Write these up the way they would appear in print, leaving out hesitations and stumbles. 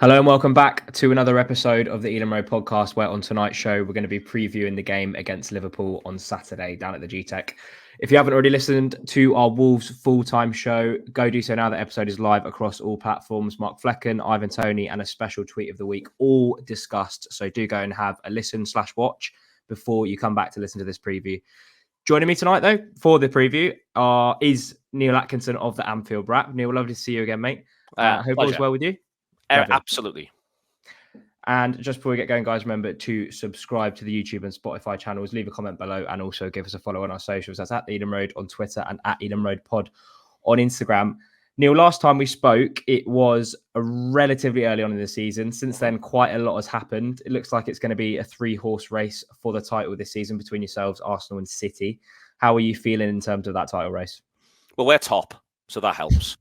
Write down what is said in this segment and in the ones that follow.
Hello and welcome back to another episode of the Elam Road podcast, where on tonight's show we're going to be previewing the game against Liverpool on Saturday down at the Gtech. If you haven't already listened to our Wolves full-time show, go do so now. The episode is live across all platforms. Mark Flecken, Ivan Toney, and a special tweet of the week all discussed. So do go and have a listen/watch before you come back to listen to this preview. Joining me tonight, though, for the preview is Neil Atkinson of the Anfield Wrap. Neil, lovely to see you again, mate. Hope all's well with you. Absolutely. And just before we get going, guys, remember to subscribe to the YouTube and Spotify channels, leave a comment below, and also give us a follow on our socials. That's at the Elam Road on Twitter and at Elam Road Pod on Instagram. Neil, last time we spoke, it was relatively early on in the season. Since then, quite a lot has happened. It looks like it's going to be a 3-horse race for the title this season between yourselves, Arsenal and City. How are you feeling in terms of that title race? Well, we're top, so that helps.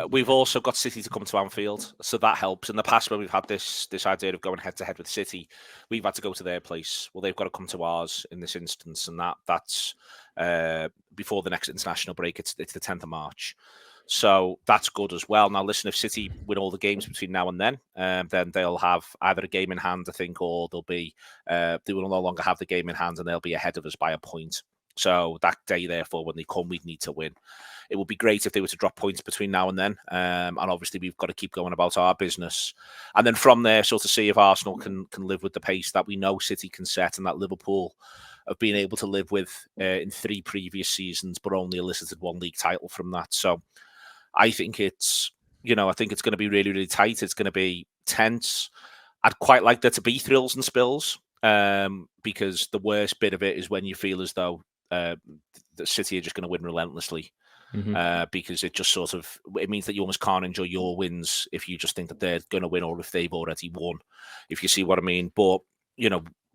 We've also got City to come to Anfield, so that helps. In the past, when we've had this idea of going head-to-head with City, we've had to go to their place. Well, they've got to come to ours in this instance, and that's before the next international break. It's the 10th of March. So that's good as well. Now, listen, if City win all the games between now and then they'll have either a game in hand, I think, or they will no longer have the game in hand, and they'll be ahead of us by a point. So that day, therefore, when they come, we'd need to win. It would be great if they were to drop points between now and then. And obviously, we've got to keep going about our business. And then from there, sort of see if Arsenal can live with the pace that we know City can set and that Liverpool have been able to live with in 3 previous seasons, but only elicited 1 league title from that. So I think it's going to be really, really tight. It's going to be tense. I'd quite like there to be thrills and spills because the worst bit of it is when you feel as though the City are just going to win relentlessly. Because it just it means that you almost can't enjoy your wins if you just think that they're going to win or if they've already won, if you see what I mean. But,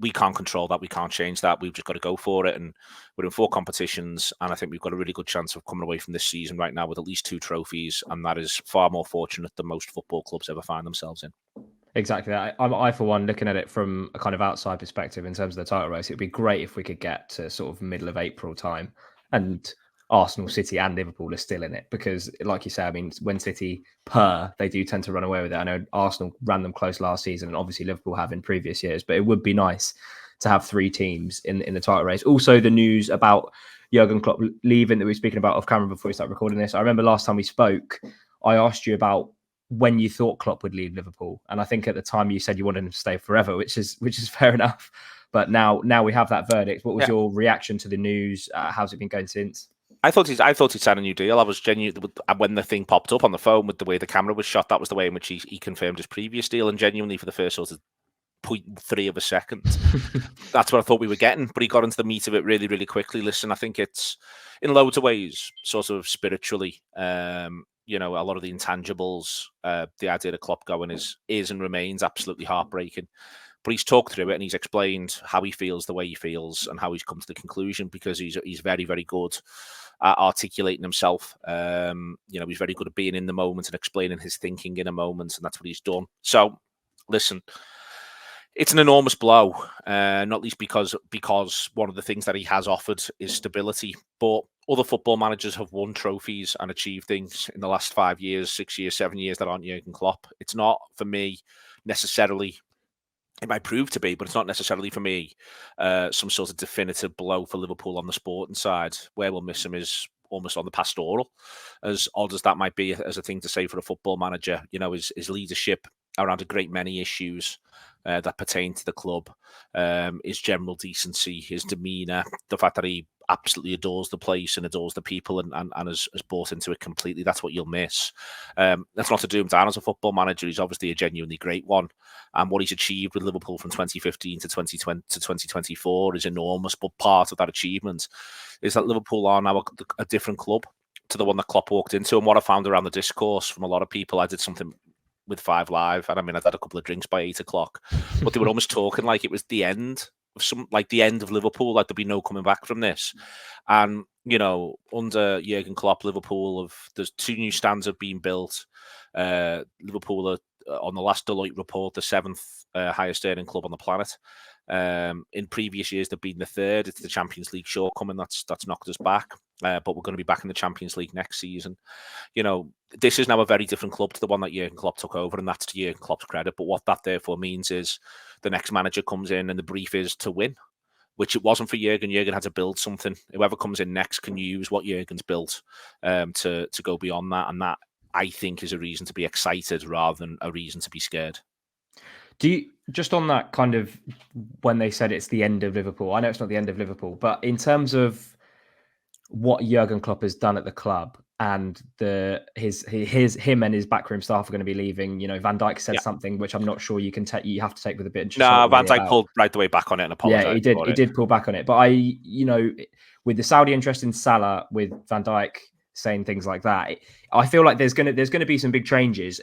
we can't control that. We can't change that. We've just got to go for it. And we're in 4 competitions. And I think we've got a really good chance of coming away from this season right now with at least 2 trophies. And that is far more fortunate than most football clubs ever find themselves in. Exactly. I, for one, looking at it from a kind of outside perspective in terms of the title race, it'd be great if we could get to sort of middle of April time and Arsenal, City and Liverpool are still in it because, like you say, I mean, when City they do tend to run away with it. I know Arsenal ran them close last season and obviously Liverpool have in previous years, but it would be nice to have 3 teams in the title race. Also, the news about Jurgen Klopp leaving that we were speaking about off camera before we start recording this. I remember last time we spoke, I asked you about when you thought Klopp would leave Liverpool. And I think at the time you said you wanted him to stay forever, which is fair enough. But now we have that verdict. What was your reaction to the news? How's it been going since? I thought he'd signed a new deal. I was genuine when the thing popped up on the phone with the way the camera was shot. That was the way in which he confirmed his previous deal, and genuinely for the first sort of 0.3 of a second, that's what I thought we were getting. But he got into the meat of it really, really quickly. Listen, I think it's in loads of ways, sort of spiritually. A lot of the intangibles, the idea of Klopp going is and remains absolutely heartbreaking. But he's talked through it and he's explained how he feels the way he feels and how he's come to the conclusion because he's very, very good at articulating himself. He's very good at being in the moment and explaining his thinking in a moment, and that's what he's done. So, listen, it's an enormous blow, not least because one of the things that he has offered is stability. But other football managers have won trophies and achieved things in the last 5 years, 6 years, 7 years that aren't Jurgen Klopp. It's not, for me, necessarily. It might prove to be, but it's not necessarily for me some sort of definitive blow for Liverpool on the sporting side. Where we'll miss him is almost on the pastoral, as odd as that might be as a thing to say for a football manager. His leadership around a great many issues that pertain to the club, his general decency, his demeanour, the fact that he absolutely adores the place and adores the people and has bought into it completely. That's what you'll miss. That's not to do him down as a football manager. He's obviously a genuinely great one. And what he's achieved with Liverpool from 2015 to 2020 to 2024 is enormous. But part of that achievement is that Liverpool are now a different club to the one that Klopp walked into. And what I found around the discourse from a lot of people, I did something with 5 Live, and I mean, I'd had a couple of drinks by 8 o'clock, but they were almost talking like it was the end of the end of Liverpool, like there'd be no coming back from this. And under Jurgen Klopp, there's 2 new stands have been built. Liverpool are on the last Deloitte report the 7th highest earning club on the planet. In previous years, they've been the 3rd. It's the Champions League shortcoming that's knocked us back. but we're going to be back in the Champions League next season. You know, this is now a very different club to the one that Jurgen Klopp took over, and that's to Jurgen Klopp's credit. But what that therefore means is the next manager comes in and the brief is to win, which it wasn't for Jurgen. Jurgen had to build something. Whoever comes in next can use what Jurgen's built to go beyond that. And that, I think, is a reason to be excited rather than a reason to be scared. Do you, just on that kind of, when they said it's the end of Liverpool, I know it's not the end of Liverpool, but in terms of what Jurgen Klopp has done at the club and him and his backroom staff are going to be leaving, you know, Van Dijk said something which I'm not sure you can take. You have to take with a bit of no, Van Dijk pulled right the way back on it and apologized. Yeah, he did. He did pull back on it, but you know, with the Saudi interest in Salah, with Van Dijk saying things like that, I feel like there's going to be some big changes.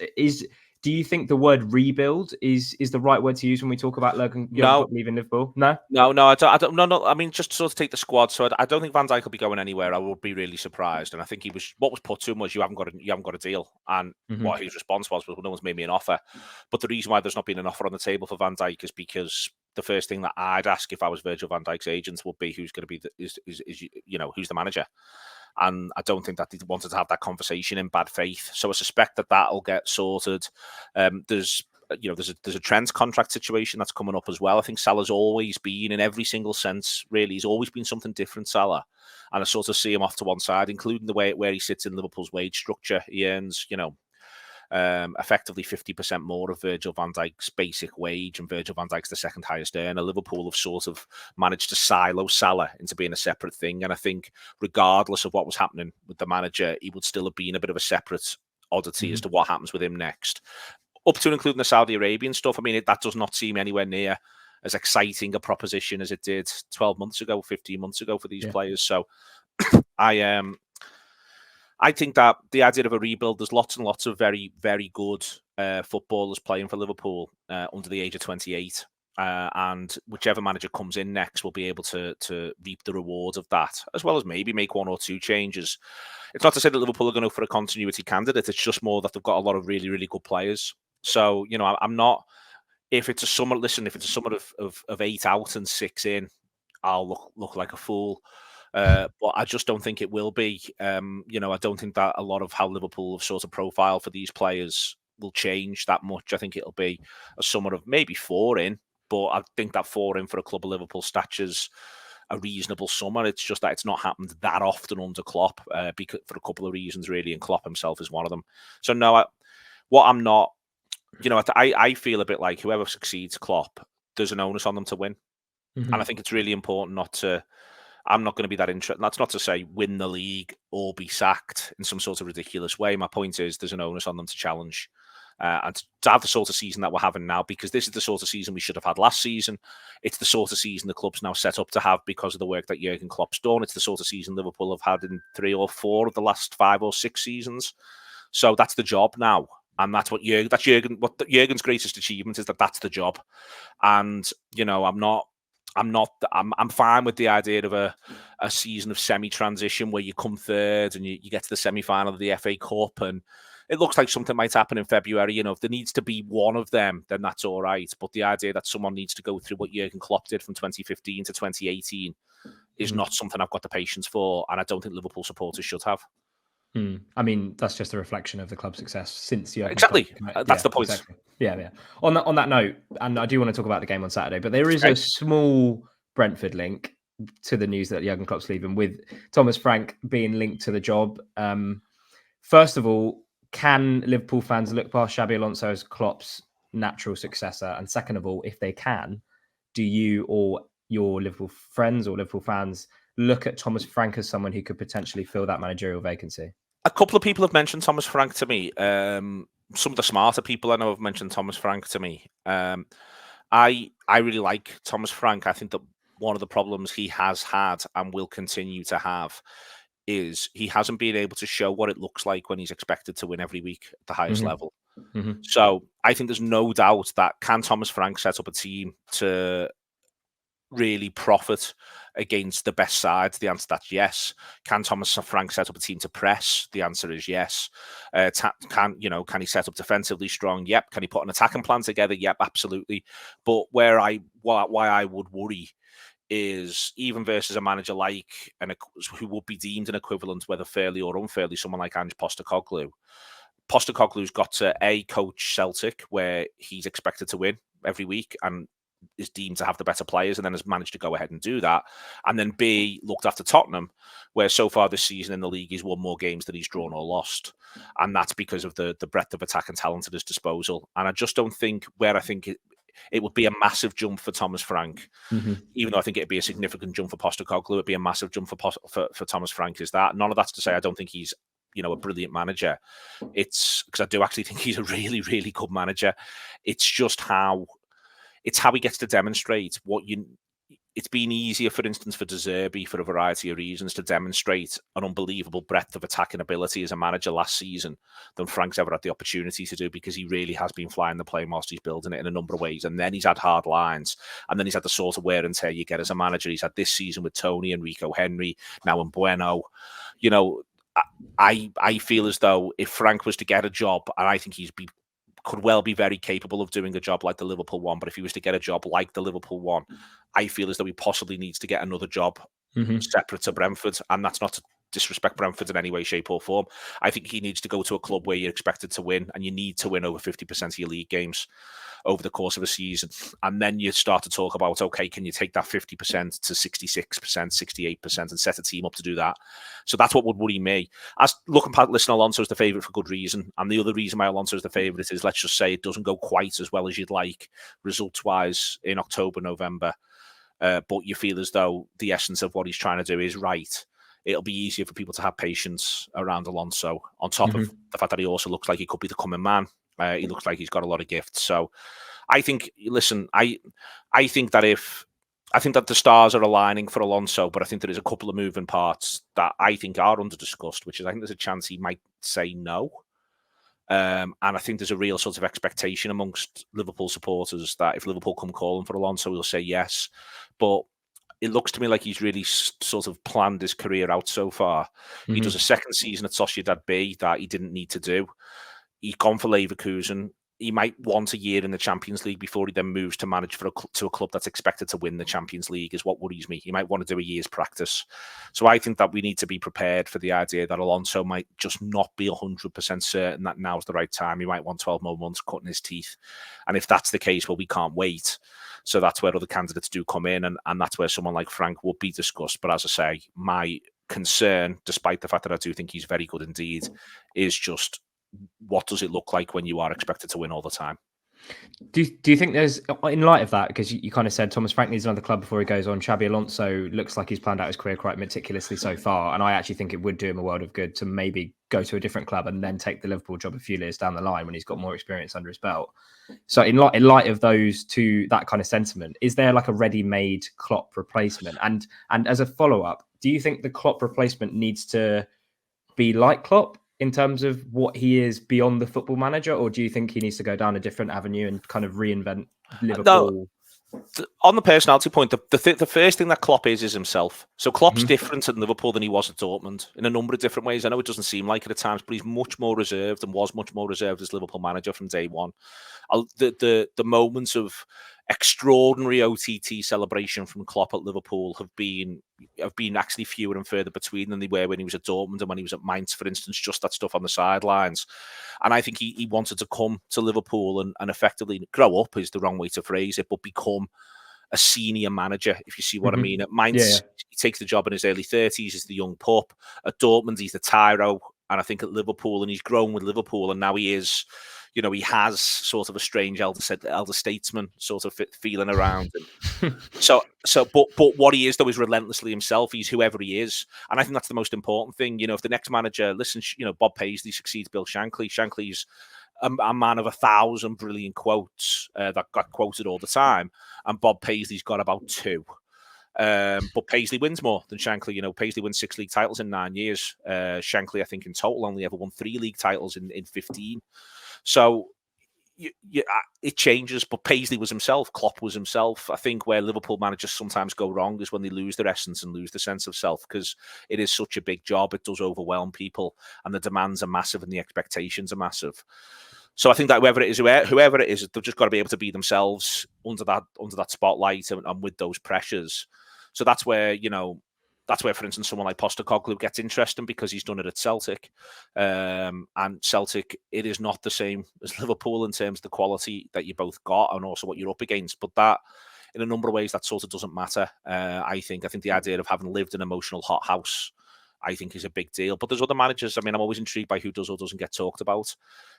Do you think the word rebuild is the right word to use when we talk about Jurgen Klopp leaving Liverpool? No, I don't. No. I mean, just to sort of take the squad. So I don't think Van Dijk will be going anywhere. I would be really surprised. And I think what was put to him was you haven't got a deal. And what his response was, well, no one's made me an offer. But the reason why there's not been an offer on the table for Van Dijk is because the first thing that I'd ask if I was Virgil van Dijk's agent would be who's going to be who's the manager. And I don't think that they wanted to have that conversation in bad faith. So I suspect that that'll get sorted. There's a Trent contract situation that's coming up as well. I think Salah's always been, in every single sense, really, he's always been something different, Salah. And I sort of see him off to one side, including the way where he sits in Liverpool's wage structure. He earns, effectively 50% more of Virgil van Dijk's basic wage, and Virgil van Dijk's the second highest earner. Liverpool have sort of managed to silo Salah into being a separate thing, and I think regardless of what was happening with the manager, he would still have been a bit of a separate oddity as to what happens with him next, up to and including the Saudi Arabian stuff. I mean, that does not seem anywhere near as exciting a proposition as it did 12 months ago, 15 months ago for these players. So I think that the idea of a rebuild, there's lots and lots of very, very good footballers playing for Liverpool under the age of 28. And whichever manager comes in next will be able to reap the rewards of that, as well as maybe make one or two changes. It's not to say that Liverpool are going to go for a continuity candidate. It's just more that they've got a lot of really, really good players. So, you know, I'm not... If it's a summer of 8 out and 6 in, I'll look like a fool. But I just don't think it will be. I don't think that a lot of how Liverpool have sort of profile for these players will change that much. I think it'll be a summer of maybe 4 in, but I think that 4 in for a club of Liverpool stature's a reasonable summer. It's just that it's not happened that often under Klopp, because for a couple of reasons, really, and Klopp himself is one of them. So no, I'm not. I feel a bit like whoever succeeds Klopp, there's an onus on them to win, and I think it's really important not to. I'm not going to be that interested. That's not to say win the league or be sacked in some sort of ridiculous way. My point is there's an onus on them to challenge and to have the sort of season that we're having now, because this is the sort of season we should have had last season. It's the sort of season the club's now set up to have because of the work that Jurgen Klopp's done. It's the sort of season Liverpool have had in 3 or 4 of the last 5 or 6 seasons. So that's the job now. And that's what Jurgen's greatest achievement is, that's the job. And, I'm fine with the idea of a season of semi-transition where you come third and you get to the semi-final of the FA Cup, and it looks like something might happen in February. If there needs to be one of them, then that's all right. But the idea that someone needs to go through what Jurgen Klopp did from 2015 to 2018 is not something I've got the patience for, and I don't think Liverpool supporters should have. I mean, that's just a reflection of the club's success since Jurgen Exactly. Klopp. That's the point. Exactly. Yeah. On that note, and I do want to talk about the game on Saturday, but there is a small Brentford link to the news that Jurgen Klopp's leaving, with Thomas Frank being linked to the job. First of all, can Liverpool fans look past Xabi Alonso as Klopp's natural successor? And second of all, if they can, do you or your Liverpool friends or Liverpool fans look at Thomas Frank as someone who could potentially fill that managerial vacancy? A couple of people have mentioned Thomas Frank to me. Some of the smarter people I know have mentioned Thomas Frank to me. I really like Thomas Frank. I think that one of the problems he has had and will continue to have is he hasn't been able to show what it looks like when he's expected to win every week at the highest level. So I think there's no doubt that can Thomas Frank set up a team to really profit against the best sides? The answer to that's yes. Can Thomas Frank set up a team to press? The answer is yes. Can he set up defensively strong? Yep. Can he put an attacking plan together? Yep, absolutely. But why I would worry is even versus a manager like who would be deemed an equivalent, whether fairly or unfairly, someone like Ange Postecoglou. Postecoglou's got to coach Celtic, where he's expected to win every week and is deemed to have the better players, and then has managed to go ahead and do that. And then B, looked after Tottenham, where so far this season in the league he's won more games than he's drawn or lost, and that's because of the breadth of attack and talent at his disposal. And I just don't think I think it would be a massive jump for Thomas Frank, even though I think it'd be a significant jump for Postecoglou. It'd be a massive jump for Thomas Frank. Is that none of that's to say I don't think he's a brilliant manager. It's because I do actually think he's a really, really good manager. It's just how he gets to demonstrate it's been easier, for instance, for De Zerbi, for a variety of reasons, to demonstrate an unbelievable breadth of attacking ability as a manager last season than Frank's ever had the opportunity to do, because he really has been flying the plane whilst he's building it in a number of ways. And then he's had hard lines, and then he's had the sort of wear and tear you get as a manager. He's had this season with Tony and Rico Henry, now in Bueno. I feel as though if Frank was to get a job, and I think could well be very capable of doing a job like the Liverpool one, but if he was to get a job like the Liverpool one, I feel as though he possibly needs to get another job separate to Brentford. And that's not to disrespect Brentford in any way, shape or form. I think he needs to go to a club where you're expected to win, and you need to win over 50% of your league games over the course of a season. And then you start to talk about, okay, can you take that 50% to 66%, 68% and set a team up to do that? So that's what would worry me. As looking past, listen, Alonso's the favourite for good reason. And the other reason why Alonso's the favourite is, let's just say it doesn't go quite as well as you'd like results-wise in October, November. But you feel as though the essence of what he's trying to do is right. It'll be easier for people to have patience around Alonso, on top of the fact that he also looks like he could be the coming man. He looks like he's got a lot of gifts. So I think, listen, I think that the stars are aligning for Alonso, but I think there is a couple of moving parts that I think are under discussed, which is I think there's a chance he might say no. And I think there's a real sort of expectation amongst Liverpool supporters that if Liverpool come calling for Alonso, he'll say yes. But it looks to me like he's really sort of planned his career out so far. He does a second season at Sociedad B that he didn't need to do. He's gone for Leverkusen. He might want a year in the Champions League before he then moves to manage to a club that's expected to win the Champions League, is what worries me. He might want to do a year's practice. So I think that we need to be prepared for the idea that Alonso might just not be 100% certain that now's the right time. He might want 12 more months cutting his teeth. And if that's the case, well, we can't wait. So that's where other candidates do come in, and that's where someone like Frank would be discussed. But as I say, my concern, despite the fact that I do think he's very good indeed, is just what does it look like when you are expected to win all the time? Do you think there's, in light of that, because you kind of said Thomas Frank needs another club before he goes on, Xabi Alonso looks like he's planned out his career quite meticulously so far, and I actually think it would do him a world of good to maybe go to a different club and then take the Liverpool job a few years down the line when he's got more experience under his belt. So in light of those two, that kind of sentiment, is there like a ready-made Klopp replacement? And as a follow-up, do you think the Klopp replacement needs to be like Klopp in terms of what he is beyond the football manager, or do you think he needs to go down a different avenue and kind of reinvent Liverpool? No, on the personality point, the first thing that Klopp is himself. So Klopp's different at Liverpool than he was at Dortmund in a number of different ways. I know it doesn't seem like it at times, but he's much more reserved and was much more reserved as Liverpool manager from day one. The moments of extraordinary OTT celebration from Klopp at Liverpool have been actually fewer and further between than they were when he was at Dortmund and when he was at Mainz, for instance, just that stuff on the sidelines. And I think he wanted to come to Liverpool and effectively grow up is the wrong way to phrase it, but become a senior manager, if you see what I mean. At Mainz, he takes the job in his early 30s, he's the young pup. At Dortmund, he's the tyro. And I think at Liverpool, and he's grown with Liverpool, and now he is, he has sort of a strange elder statesman sort of feeling around him. But what he is, though, is relentlessly himself. He's whoever he is. And I think that's the most important thing. If the next manager, Bob Paisley succeeds Bill Shankly. Shankly's a man of 1,000 brilliant quotes that got quoted all the time. And Bob Paisley's got about 2. But Paisley wins more than Shankly. Paisley wins 6 league titles in 9 years. Shankly, I think, in total only ever won 3 league titles in 15. So it changes, but Paisley was himself. Klopp was himself. I think where Liverpool managers sometimes go wrong is when they lose their essence and lose the sense of self, because it is such a big job. It does overwhelm people, and the demands are massive and the expectations are massive. So I think that whoever it is, they've just got to be able to be themselves under that spotlight and with those pressures. So that's where, for instance, someone like Postecoglou gets interesting because he's done it at Celtic. And Celtic, it is not the same as Liverpool in terms of the quality that you both got and also what you're up against. But that, in a number of ways, that sort of doesn't matter. I think the idea of having lived an emotional hothouse, I think, is a big deal. But there's other managers. I mean, I'm always intrigued by who does or doesn't get talked about.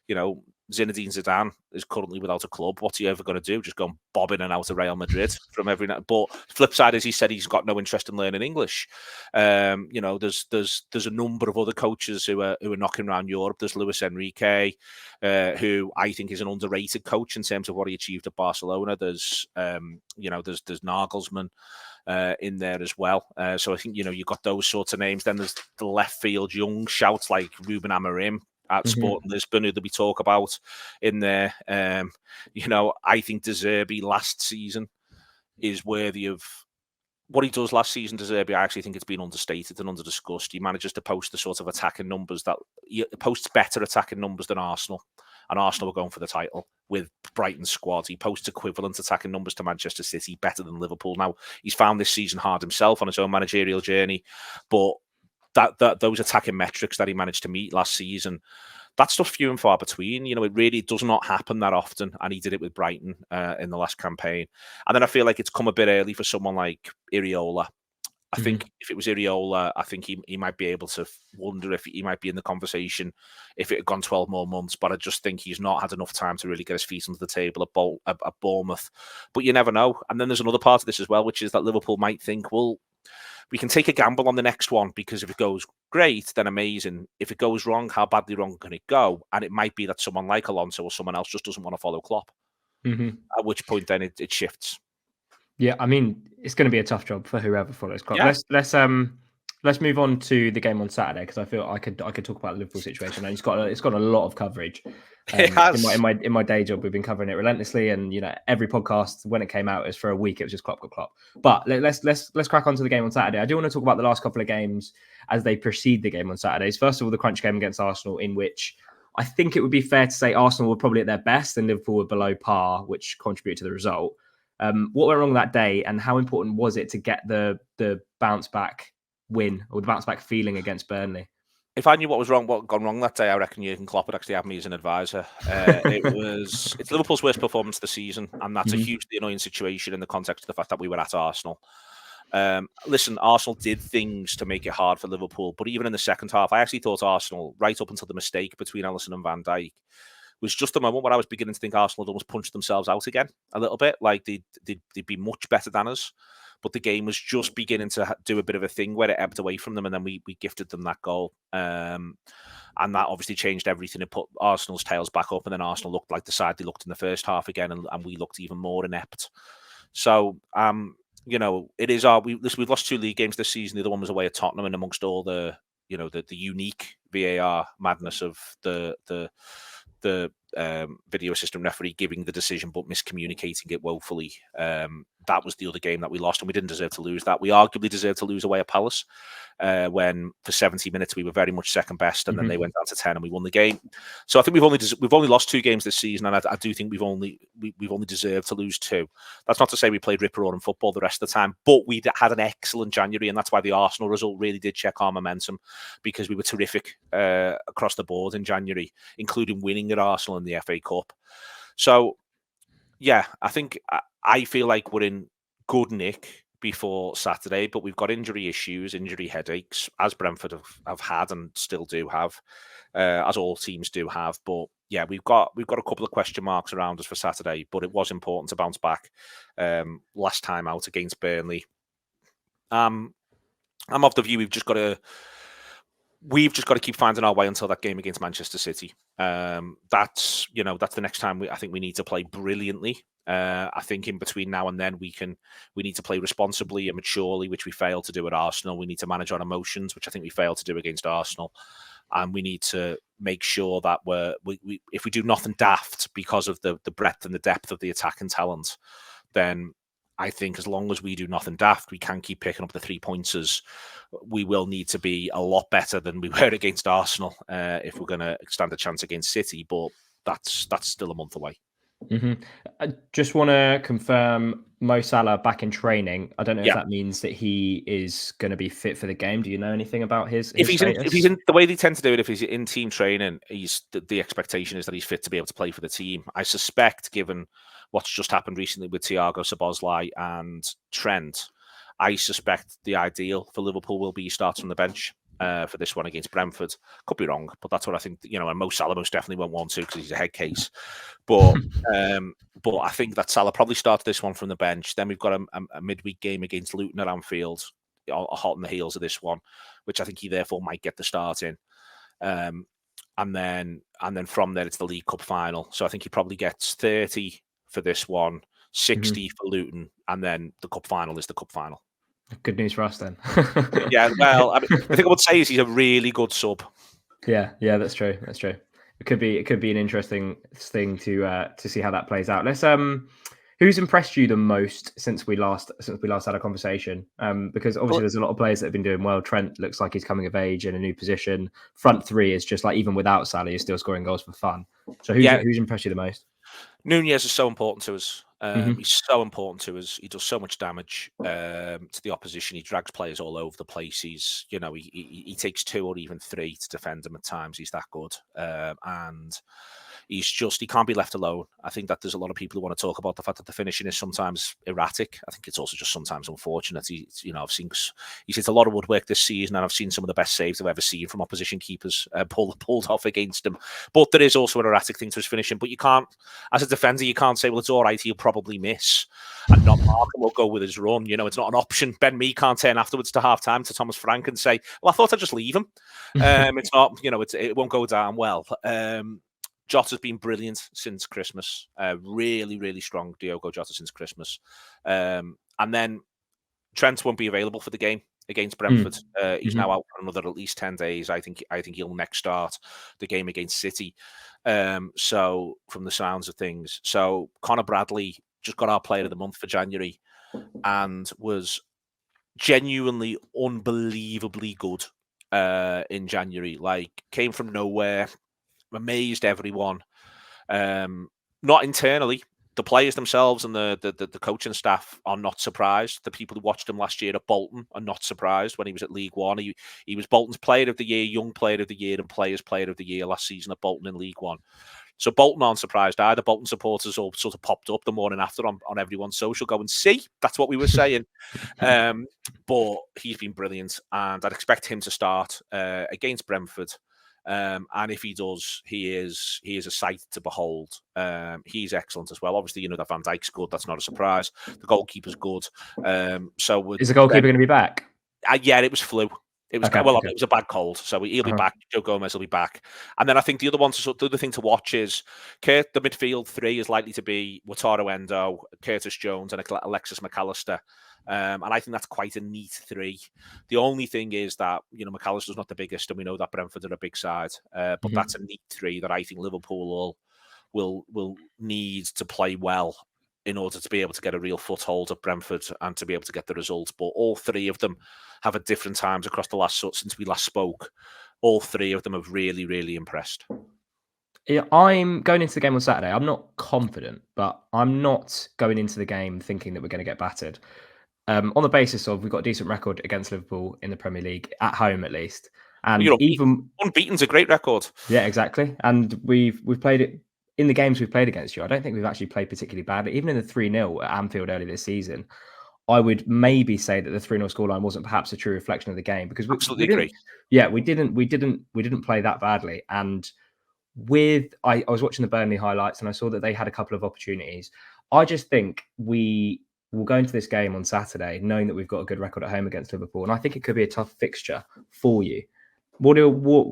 Zinedine Zidane is currently without a club. What's he ever going to do? Just go and bob in and out of Real Madrid from every night? But flip side is, he said he's got no interest in learning English. There's a number of other coaches who are knocking around Europe. There's Luis Enrique, who I think is an underrated coach in terms of what he achieved at Barcelona. There's Nagelsmann in there as well. So I think, you've got those sorts of names. Then there's the left field young shouts like Ruben Amorim at Sporting Lisbon, who we talk about in there. I think De Zerbi last season is worthy of what he does last season. De Zerbi, I actually think it's been understated and under-discussed. He manages to post the sort of attacking numbers that he posts better attacking numbers than Arsenal. And Arsenal were going for the title with Brighton's squad. He posts equivalent attacking numbers to Manchester City, better than Liverpool. Now, he's found this season hard himself on his own managerial journey, but those attacking metrics that he managed to meet last season, that stuff's few and far between. It really does not happen that often, and he did it with Brighton in the last campaign. And then I feel like it's come a bit early for someone like Iriola. I think if it was Iriola, I think he might be able to wonder if he might be in the conversation if it had gone 12 more months. But I just think he's not had enough time to really get his feet under the table at Bournemouth. But you never know. And then there's another part of this as well, which is that Liverpool might think, well, we can take a gamble on the next one, because if it goes great, then amazing. If it goes wrong, how badly wrong can it go? And it might be that someone like Alonso or someone else just doesn't want to follow Klopp. At which point then it shifts. Yeah, I mean, it's going to be a tough job for whoever follows Klopp. Yeah. Let's move on to the game on Saturday, because I feel I could talk about the Liverpool situation, and it's got a lot of coverage. It has. In my day job, we've been covering it relentlessly, and every podcast when it came out is for a week. It was just Klopp. But let's crack on to the game on Saturday. I do want to talk about the last couple of games as they precede the game on Saturdays. First of all, the crunch game against Arsenal, in which I think it would be fair to say Arsenal were probably at their best and Liverpool were below par, which contributed to the result. What went wrong that day, and how important was it to get the bounce back win, or the bounce back feeling against Burnley? If I knew what gone wrong that day, I reckon Jurgen Klopp would actually have me as an advisor. It's Liverpool's worst performance of the season, and that's a hugely annoying situation in the context of the fact that we were at Arsenal. Listen, Arsenal did things to make it hard for Liverpool, but even in the second half, I actually thought Arsenal, right up until the mistake between Alisson and Van Dijk, was just a moment where I was beginning to think Arsenal had almost punched themselves out again a little bit. Like they'd be much better than us, but the game was just beginning to do a bit of a thing where it ebbed away from them, and then we gifted them that goal. And that obviously changed everything. It put Arsenal's tails back up, and then Arsenal looked like the side they looked in the first half again, and we looked even more inept. So, it is we've lost 2 league games this season. The other one was away at Tottenham, and amongst all the unique VAR madness of the video assistant referee giving the decision but miscommunicating it woefully. That was the other game that we lost, and we didn't deserve to lose that. We arguably deserved to lose away at Palace when for 70 minutes we were very much second best, and then they went down to 10 and we won the game. So I think we've only lost 2 games this season, and I do think we've only deserved to lose 2. That's not to say we played rip-roaring football the rest of the time, but we had an excellent January, and that's why the Arsenal result really did check our momentum, because we were terrific across the board in January, including winning at Arsenal in the FA Cup. So yeah, I feel like we're in good nick before Saturday, but we've got injury issues, injury headaches, as Brentford have had and still do have, as all teams do have. But yeah, we've got a couple of question marks around us for Saturday, but it was important to bounce back last time out against Burnley. I'm of the view we've just got to keep finding our way until that game against Manchester City. That's the next time I think we need to play brilliantly. I think in between now and then we need to play responsibly and maturely, which we failed to do at Arsenal. We need to manage our emotions, which I think we failed to do against Arsenal. And we need to make sure that if we do nothing daft because of the breadth and the depth of the attacking talent, then I think as long as we do nothing daft, we can keep picking up the 3 pointers. We will need to be a lot better than we were against Arsenal if we're going to stand a chance against City. But that's still a month away. I just want to confirm Mo Salah back in training. I don't know if Yeah. that means that he is going to be fit for the game. Do you know anything about his If he's status? in the way they tend to do it, if he's in team training, the expectation is that he's fit to be able to play for the team. I suspect, given what's just happened recently with Thiago Szoboszlai and Trent, I suspect the ideal for Liverpool will be he starts from the bench for this one against Brentford. Could be wrong, but that's what I think. And Mo Salah most definitely won't want to because he's a head case. But I think that Salah probably starts this one from the bench. Then we've got a midweek game against Luton at Anfield, hot on the heels of this one, which I think he therefore might get the start in. And then from there it's the League Cup final. So I think he probably gets 30 for this one, 60 for Luton, and then the cup final is the cup final. Good news for us then. Yeah, well, I think I would say is he's a really good sub. Yeah, that's true. That's true. It could be an interesting thing to see how that plays out. Let's who's impressed you the most since we last had a conversation? Because obviously there's a lot of players that have been doing well. Trent looks like he's coming of age in a new position. Front three is just like, even without Salah, he's still scoring goals for fun. So who's impressed you the most? Nunez is so important to us. He's so important to us. He does so much damage to the opposition. He drags players all over the place. He's, he takes 2 or even 3 to defend him at times. He's that good. And he can't be left alone. I think that there's a lot of people who want to talk about the fact that the finishing is sometimes erratic. I think it's also just sometimes unfortunate. I've seen he's hit a lot of woodwork this season, and I've seen some of the best saves I've ever seen from opposition keepers pulled off against him. But there is also an erratic thing to his finishing. But you can't, as a defender, you can't say, well, it's all right, he'll probably miss and not mark him or go with his run. It's not an option. Ben Mee can't turn afterwards to half time to Thomas Frank and say, well, I thought I'd just leave him. It's not, it won't go down well. Jota's been brilliant since Christmas. Really, really strong Diogo Jota since Christmas. And then Trent won't be available for the game against Brentford. He's now out for another at least 10 days. I think he'll next start the game against City. So from the sounds of things. So Connor Bradley just got our player of the month for January and was genuinely unbelievably good in January. Like, came from nowhere, amazed everyone. Not internally. The players themselves and the coaching staff are not surprised. The people who watched him last year at Bolton are not surprised when he was at League One. He was Bolton's Player of the Year, Young Player of the Year, and Players Player of the Year last season at Bolton in League One. So Bolton aren't surprised either. Bolton supporters all sort of popped up the morning after on everyone's social, go and see. That's what we were saying. But he's been brilliant, and I'd expect him to start against Brentford. And if he does, he is a sight to behold. He's excellent as well. Obviously, that Van Dijk's good. That's not a surprise. The goalkeeper's good. So is the goalkeeper going to be back? Yeah, it was flu. It was it was a bad cold, so he'll be back. Joe Gomez will be back, and then I think the other thing to watch is the midfield 3 is likely to be Wataru Endo, Curtis Jones, and Alexis McAllister. And I think that's quite a neat 3. The only thing is that McAllister's not the biggest, and we know that Brentford are a big side. But that's a neat 3 that I think Liverpool will need to play well in order to be able to get a real foothold at Brentford and to be able to get the results. But all 3 of them have at different times across the since we last spoke. All 3 of them have really, really impressed. Yeah, I'm going into the game on Saturday. I'm not confident, but I'm not going into the game thinking that we're going to get battered. On the basis of we've got a decent record against Liverpool in the Premier League, at home at least. And even unbeaten's a great record. Yeah, exactly. And we've played it in the games we've played against you. I don't think we've actually played particularly badly. Even in the 3-0 at Anfield earlier this season, I would maybe say that the 3-0 scoreline wasn't perhaps a true reflection of the game, because we didn't. Yeah, we didn't play that badly. And I was watching the Burnley highlights and I saw that they had a couple of opportunities. I just think we will go into this game on Saturday knowing that we've got a good record at home against Liverpool, and I think it could be a tough fixture for you.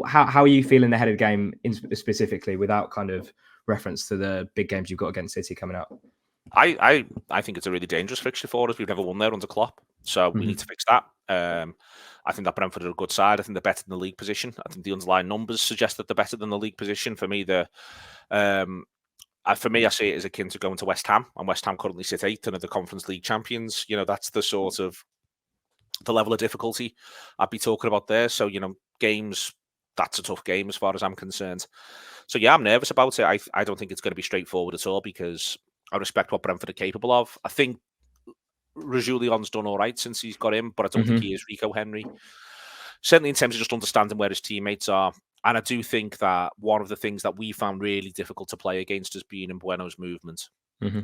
How are you feeling ahead of the game specifically, without kind of reference to the big games you've got against City coming up? I think it's a really dangerous fixture for us. We've never won there under Klopp, so we need to fix that. I think that Brentford are a good side. I think they're better than the league position. I think the underlying numbers suggest that they're better than the league position. For me, I see it as akin to going to West Ham, and West Ham currently sit 8th and are the Conference League champions. That's the sort of the level of difficulty I'd be talking about there. So, games, that's a tough game as far as I'm concerned. So yeah, I'm nervous about it. I don't think it's going to be straightforward at all because I respect what Brentford are capable of. I think Regulion's done all right since he's got in, but I don't think he is Rico Henry. Certainly in terms of just understanding where his teammates are. And I do think that one of the things that we found really difficult to play against has been in Bueno's movement.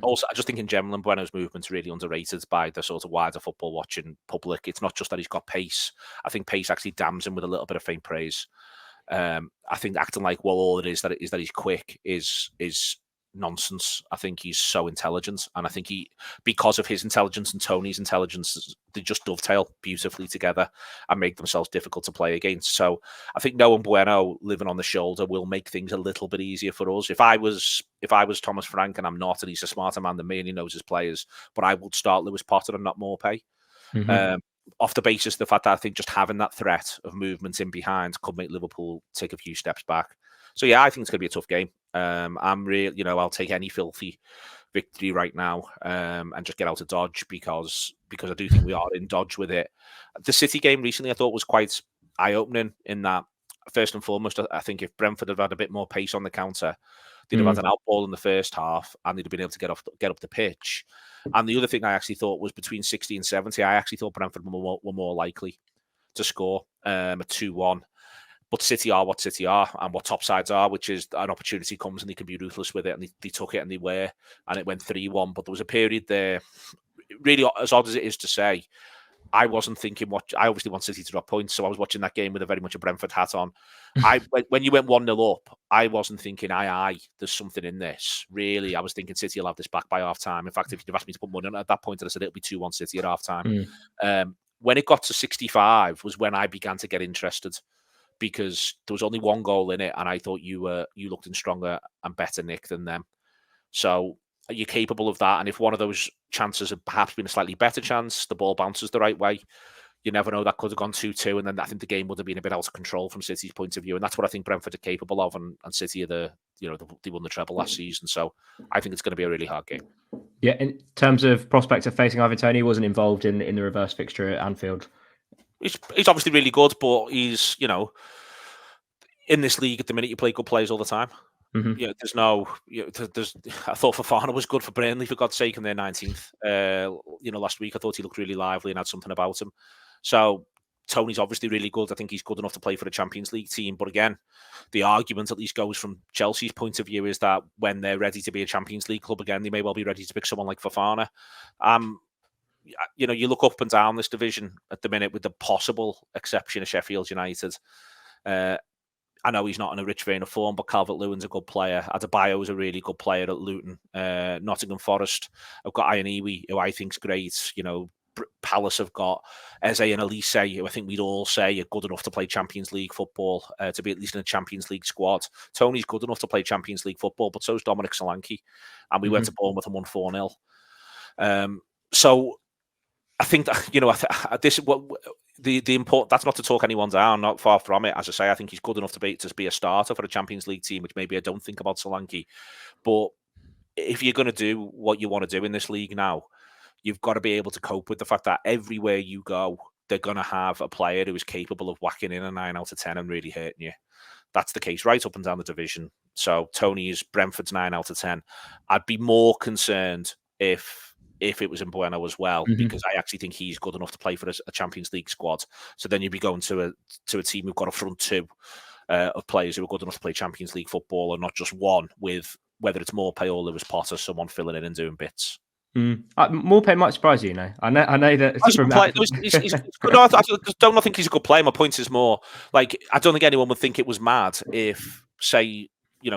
Also, I just think in general, Bueno's movement's really underrated by the sort of wider football watching public. It's not just that he's got pace. I think pace actually damns him with a little bit of faint praise. I think acting like, well, all it is that he's quick is nonsense. I think he's so intelligent, and I think because of his intelligence and Tony's intelligence, they just dovetail beautifully together and make themselves difficult to play against. So I think knowing Bueno living on the shoulder will make things a little bit easier for us. If I was Thomas Frank, and I'm not, and he's a smarter man than me and he knows his players, but I would start Lewis Potter and not Morpay. Off the basis of the fact that I think just having that threat of movement in behind could make Liverpool take a few steps back. So yeah, I think it's going to be a tough game. I'm really, I'll take any filthy victory right now and just get out of Dodge because I do think we are in Dodge with it. The City game recently I thought was quite eye-opening in that, first and foremost, I think if Brentford had had a bit more pace on the counter, they'd have had an outball in the first half and they'd have been able to get up the pitch. And the other thing I actually thought was between 60 and 70, I actually thought Brentford were more likely to score a 2-1. But City are what City are and what top sides are, which is an opportunity comes and they can be ruthless with it. And they took it and they were. And it went 3-1. But there was a period there, really, as odd as it is to say, I wasn't thinking I obviously want City to drop points, so I was watching that game with a very much a Brentford hat on. When you went 1-0 up, I wasn't thinking, there's something in this. Really, I was thinking City will have this back by half time. In fact, if you'd have asked me to put money on it at that point, I'd have said it'll be 2-1 City at half time. When it got to 65 was when I began to get interested because there was only one goal in it, and I thought you looked in stronger and better nick than them. So you're capable of that. And if one of those chances had perhaps been a slightly better chance, the ball bounces the right way, you never know, that could have gone 2-2. And then I think the game would have been a bit out of control from City's point of view. And that's what I think Brentford are capable of. And City are they won the treble last season. So I think it's going to be a really hard game. Yeah. In terms of prospect of facing Ivan Toney, he wasn't involved in the reverse fixture at Anfield. He's obviously really good, but he's, in this league at the minute, you play good players all the time. There's no. I thought Fofana was good for Burnley, for God's sake, in their 19th. Last week I thought he looked really lively and had something about him. So Tony's obviously really good. I think he's good enough to play for the Champions League team. But again, the argument at least goes from Chelsea's point of view is that when they're ready to be a Champions League club again, they may well be ready to pick someone like Fofana. You look up and down this division at the minute, with the possible exception of Sheffield United. I know he's not in a rich vein of form, but Calvert-Lewin's a good player. Adebayo's a really good player at Luton. Nottingham Forest, I've got Ioniwi, who I think's great. Palace have got Eze and Elise, who I think we'd all say are good enough to play Champions League football, to be at least in a Champions League squad. Tony's good enough to play Champions League football, but so's Dominic Solanke. And we went to Bournemouth and won 4-0. So I think that, the important, that's not to talk anyone down, not far from it. As I say, I think he's good enough to be a starter for a Champions League team, which maybe I don't think about Solanke. But if you're going to do what you want to do in this league now, you've got to be able to cope with the fact that everywhere you go, they're going to have a player who is capable of whacking in a 9 out of 10 and really hurting you. That's the case right up and down the division. So Tony is Brentford's 9 out of 10. I'd be more concerned if it was in Bueno as well, because I actually think he's good enough to play for a Champions League squad. So then you'd be going to a team who've got a front two of players who are good enough to play Champions League football, and not just one with, whether it's Morpay or Lewis Potter, someone filling in and doing bits. Morpay might surprise you, I know that. I don't think he's a good player. My point is more like, I don't think anyone would think it was mad if, say,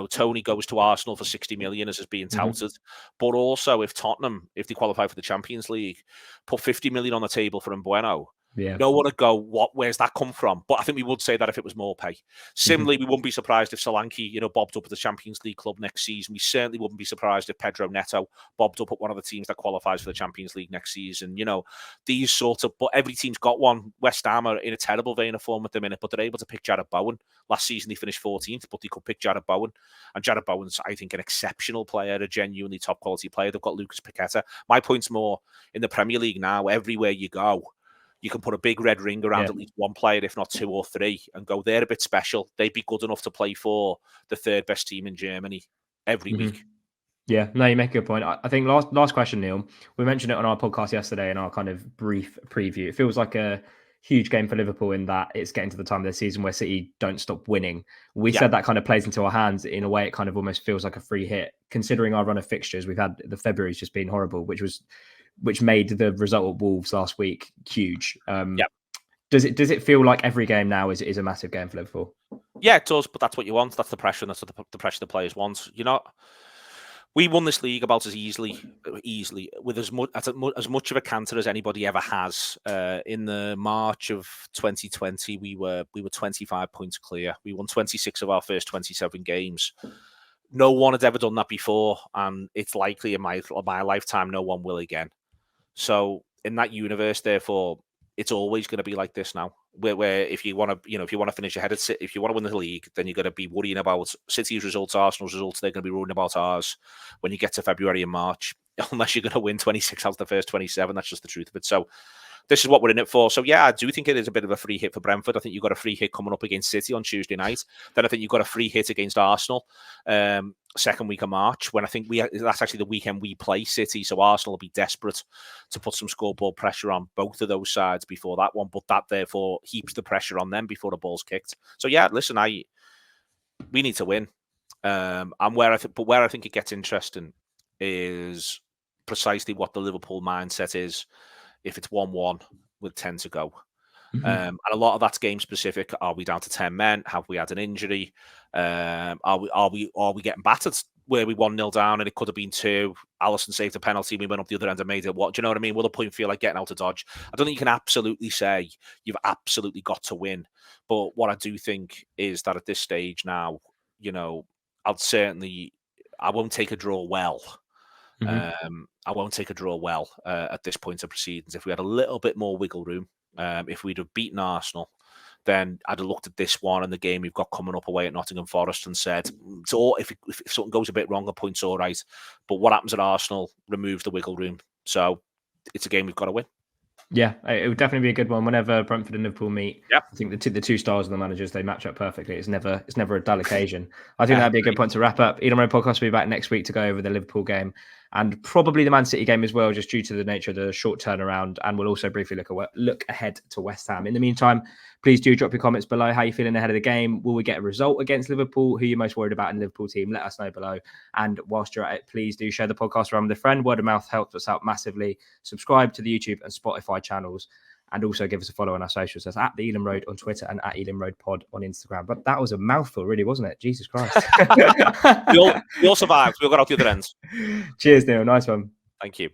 Tony goes to Arsenal for 60 million as is being touted. But also if Tottenham, if they qualify for the Champions League, put 50 million on the table for Bueno, no one would go, where's that come from? But I think we would say that if it was Morpay. Similarly, we wouldn't be surprised if Solanke, bobbed up at the Champions League club next season. We certainly wouldn't be surprised if Pedro Neto bobbed up at one of the teams that qualifies for the Champions League next season. These sorts of, but every team's got one. West Ham are in a terrible vein of form at the minute, but they're able to pick Jared Bowen. Last season, they finished 14th, but they could pick Jared Bowen. And Jared Bowen's, I think, an exceptional player, a genuinely top quality player. They've got Lucas Paqueta. My point's more, in the Premier League now, everywhere you go, You can put a big red ring around at least one player, if not 2 or 3, and go, they're a bit special. They'd be good enough to play for the 3rd best team in Germany every week. Yeah, no, you make a good point. I think last question, Neil. We mentioned it on our podcast yesterday in our kind of brief preview. It feels like a huge game for Liverpool in that it's getting to the time of the season where City don't stop winning. We said that kind of plays into our hands. In a way, it kind of almost feels like a free hit. Considering our run of fixtures, we've had the February's just been horrible, which made the result at Wolves last week huge. Does it feel like every game now is a massive game for Liverpool? Yeah, it does, but that's what you want. That's the pressure. That's what the pressure the players want. We won this league about as easily with as much of a canter as anybody ever has. In the March of 2020, we were 25 points clear. We won 26 of our first 27 games. No one had ever done that before, and it's likely in my lifetime no one will again. So in that universe, therefore, it's always going to be like this now. Where if you want to finish ahead of City, if you want to win the league, then you're going to be worrying about City's results, Arsenal's results. They're going to be worrying about ours when you get to February and March, unless you're going to win 26 out of the first 27. That's just the truth of it. So this is what we're in it for. So yeah, I do think it is a bit of a free hit for Brentford. I think you've got a free hit coming up against City on Tuesday night. Then I think you've got a free hit against Arsenal second week of March, when I think that's actually the weekend we play City. So Arsenal will be desperate to put some scoreboard pressure on both of those sides before that one. But that therefore heaps the pressure on them before the ball's kicked. So yeah, listen, we need to win. And where I think it gets interesting is precisely what the Liverpool mindset is. If it's 1-1 with 10 to go. And a lot of that's game specific. Are we down to 10 men? Have we had an injury? Are we getting battered where we 1-0 down and it could have been 2? Alisson saved a penalty. We went up the other end and made it. What do you know what I mean? Will the point feel like getting out of dodge? I don't think you can absolutely say you've absolutely got to win. But what I do think is that at this stage now, I won't take a draw well. I won't take a draw well at this point of proceedings. If we had a little bit more wiggle room, if we'd have beaten Arsenal, then I'd have looked at this one and the game we've got coming up away at Nottingham Forest and said, if something goes a bit wrong, a point's all right. But what happens at Arsenal removes the wiggle room. So it's a game we've got to win. Yeah, it would definitely be a good one. Whenever Brentford and Liverpool meet, I think the two styles of the managers, they match up perfectly. It's never a dull occasion. I think that'd be a good point to wrap up. Elam Road Podcast will be back next week to go over the Liverpool game and probably the Man City game as well, just due to the nature of the short turnaround. And we'll also briefly look ahead to West Ham. In the meantime, please do drop your comments below. How you feeling ahead of the game? Will we get a result against Liverpool? Who are you most worried about in the Liverpool team? Let us know below. And whilst you're at it, please do share the podcast around with a friend. Word of mouth helps us out massively. Subscribe to the YouTube and Spotify channels. And also give us a follow on our socials. That's at the Elam Road on Twitter and at Elam Road Pod on Instagram. But that was a mouthful, really, wasn't it? Jesus Christ. we all survived. We all got out the other ends. Cheers, Neil. Nice one. Thank you.